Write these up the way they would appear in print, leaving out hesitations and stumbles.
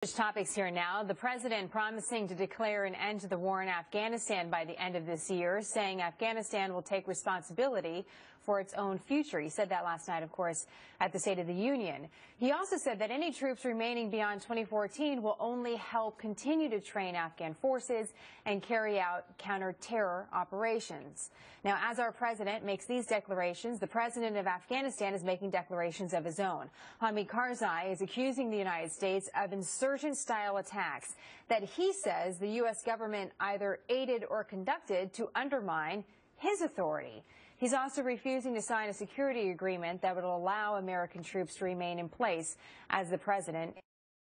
Topics here now. The president promising to declare an end to the war in Afghanistan by the end of this year, saying Afghanistan will take responsibility for its own future. He said that last night, of course, at the State of the Union. He also said that any troops remaining beyond 2014 will only help continue to train Afghan forces and carry out counter-terror operations. Now, as our president makes these declarations, the president of Afghanistan is making declarations of his own. Hamid Karzai is accusing the United States of insurgent-style attacks that he says the U.S. government either aided or conducted to undermine his authority. He's also refusing to sign a security agreement that would allow American troops to remain in place, as the president is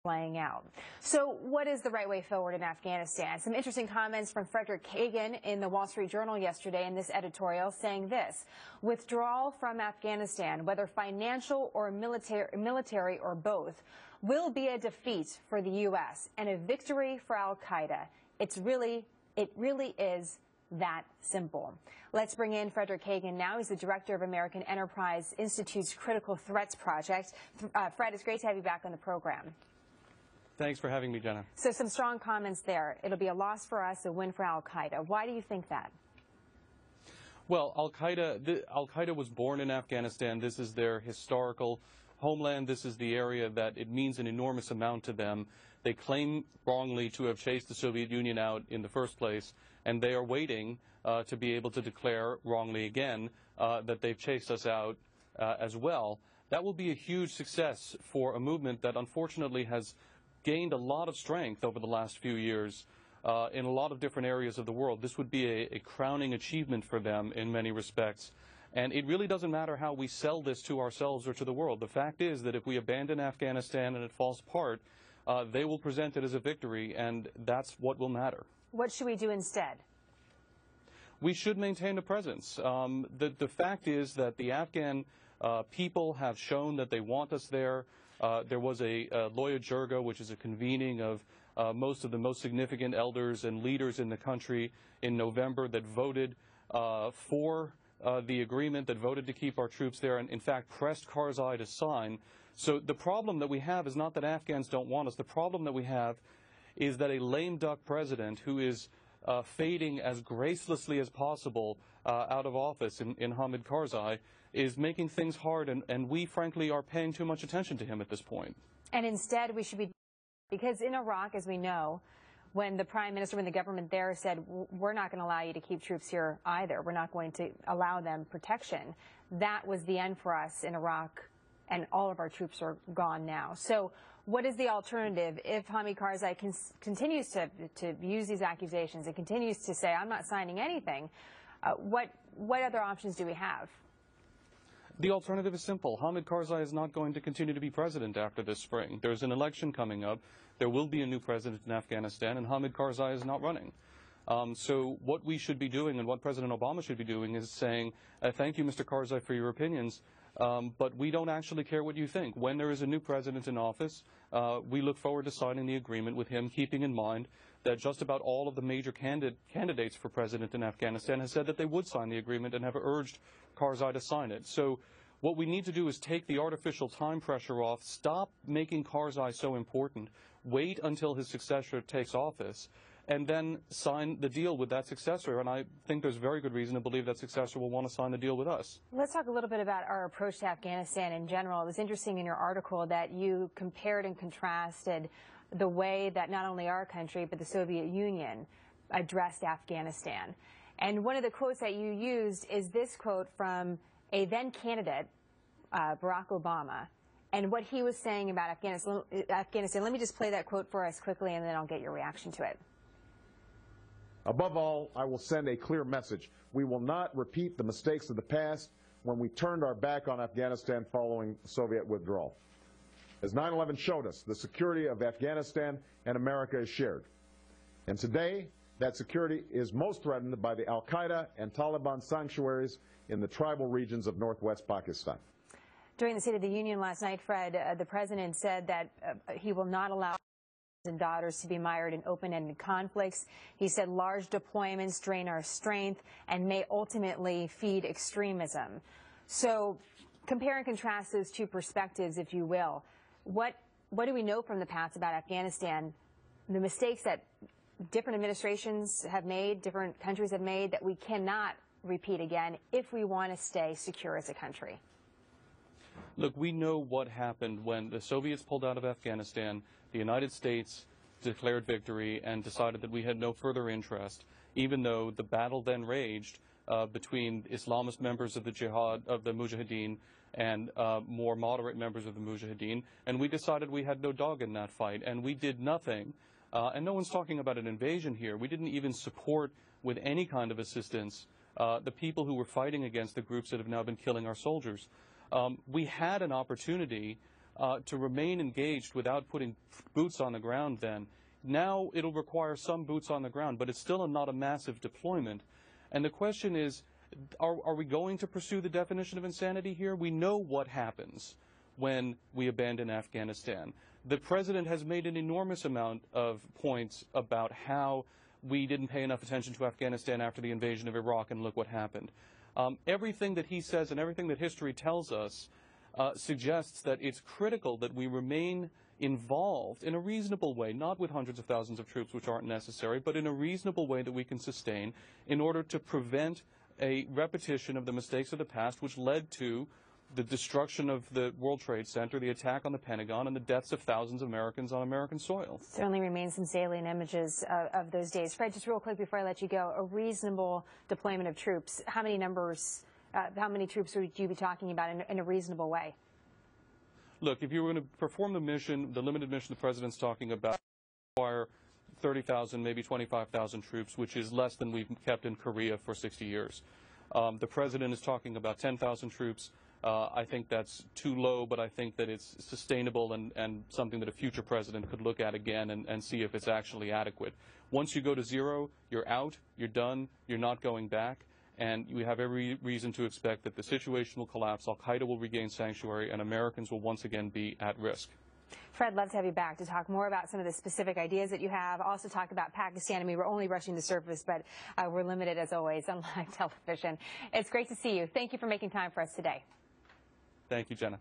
laying out. So what is the right way forward in Afghanistan? Some interesting comments from Kagan in the Wall Street Journal yesterday in this editorial, saying this: withdrawal from Afghanistan, whether financial or military or both, will be a defeat for the U.S. and a victory for al-Qaeda. It really is that simple. Let's bring in Kagan now. He's the director of American Enterprise Institute's Critical Threats Project. Fred, it's great to have you back on the program. Thanks for having me, Jenna. So some strong comments there. It'll be a loss for us, a win for al-Qaeda. Why do you think that? Well, al-Qaeda was born in Afghanistan. This is their historical homeland. This is the area that it means an enormous amount to them. They claim wrongly to have chased the Soviet Union out in the first place, and they are waiting to be able to declare wrongly again that they've chased us out as well. That will be a huge success for a movement that unfortunately has gained a lot of strength over the last few years in a lot of different areas of the world. This would be a crowning achievement for them in many respects. And it really doesn't matter how we sell this to ourselves or to the world. The fact is that if we abandon Afghanistan and it falls apart, they will present it as a victory, and that's what will matter. What should we do instead? We should maintain a presence. The fact is that the Afghan people have shown that they want us there. There was a Loya Jirga, which is a convening of most of the most significant elders and leaders in the country in November, that voted for the agreement, that voted to keep our troops there, and in fact pressed Karzai to sign. So the problem that we have is not that Afghans don't want us. The problem that we have is that a lame duck president who is fading as gracelessly as possible out of office in Hamid Karzai is making things hard, and we frankly are paying too much attention to him at this point. And instead we should be, because in Iraq, as we know, when the prime minister, when the government there said, we're not going to allow you to keep troops here either, we're not going to allow them protection, that was the end for us in Iraq, and all of our troops are gone now. So what is the alternative if Hamid Karzai continues to use these accusations and continues to say, I'm not signing anything? What other options do we have? The alternative is simple. Hamid Karzai is not going to continue to be president after this spring. There's an election coming up. There will be a new president in Afghanistan, and Hamid Karzai is not running. So what we should be doing, and what President Obama should be doing, is saying, thank you, Mr. Karzai, for your opinions, but we don't actually care what you think. When there is a new president in office, we look forward to signing the agreement with him, keeping in mind that just about all of the major candidates for president in Afghanistan have said that they would sign the agreement and have urged Karzai to sign it. So what we need to do is take the artificial time pressure off, stop making Karzai so important, wait until his successor takes office, and then sign the deal with that successor. And I think there's very good reason to believe that successor will want to sign the deal with us. Let's talk a little bit about our approach to Afghanistan in general. It was interesting in your article that you compared and contrasted the way that not only our country but the Soviet Union addressed Afghanistan. And one of the quotes that you used is this quote from a then candidate, Barack Obama, and what he was saying about Afghanistan. Let me just play that quote for us quickly, and then I'll get your reaction to it. Above all, I will send a clear message. We will not repeat the mistakes of the past when we turned our back on Afghanistan following Soviet withdrawal. As 9/11 showed us, the security of Afghanistan and America is shared. And today, that security is most threatened by the al-Qaeda and Taliban sanctuaries in the tribal regions of northwest Pakistan. During the State of the Union last night, Fred, the president said that he will not allow and daughters to be mired in open-ended conflicts. He said large deployments drain our strength and may ultimately feed extremism. So compare and contrast those two perspectives, if you will. What what do we know from the past about Afghanistan, the mistakes that different administrations have made, different countries have made, that we cannot repeat again if we want to stay secure as a country? Look, we know what happened when the Soviets pulled out of Afghanistan, the United States declared victory and decided that we had no further interest, even though the battle then raged between Islamist members of the Jihad, of the Mujahideen, and more moderate members of the Mujahideen, and we decided we had no dog in that fight, and we did nothing. And no one's talking about an invasion here. We didn't even support with any kind of assistance the people who were fighting against the groups that have now been killing our soldiers. We had an opportunity to remain engaged without putting boots on the ground then. Now it'll require some boots on the ground, but it's still not a massive deployment. And the question is, are we going to pursue the definition of insanity here? We know what happens when we abandon Afghanistan. The president has made an enormous amount of points about how we didn't pay enough attention to Afghanistan after the invasion of Iraq, and look what happened. Everything that he says and everything that history tells us suggests that it's critical that we remain involved in a reasonable way, not with hundreds of thousands of troops, which aren't necessary, but in a reasonable way that we can sustain in order to prevent a repetition of the mistakes of the past, which led to the destruction of the World Trade Center, the attack on the Pentagon, and the deaths of thousands of Americans on American soil. Certainly remains some salient images of those days. Fred, just real quick before I let you go, a reasonable deployment of troops. How many troops would you be talking about in a reasonable way? Look, if you were going to perform the mission, the limited mission the president's talking about, require 30,000, maybe 25,000 troops, which is less than we've kept in Korea for 60 years. The president is talking about 10,000 troops. I think that's too low, but I think that it's sustainable and something that a future president could look at again and see if it's actually adequate. Once you go to zero, you're out, you're done, you're not going back, and we have every reason to expect that the situation will collapse, Al-Qaeda will regain sanctuary, and Americans will once again be at risk. Fred, love to have you back to talk more about some of the specific ideas that you have. Also talk about Pakistan. I mean, we're only brushing the surface, but we're limited, as always, on live television. It's great to see you. Thank you for making time for us today. Thank you, Jenna.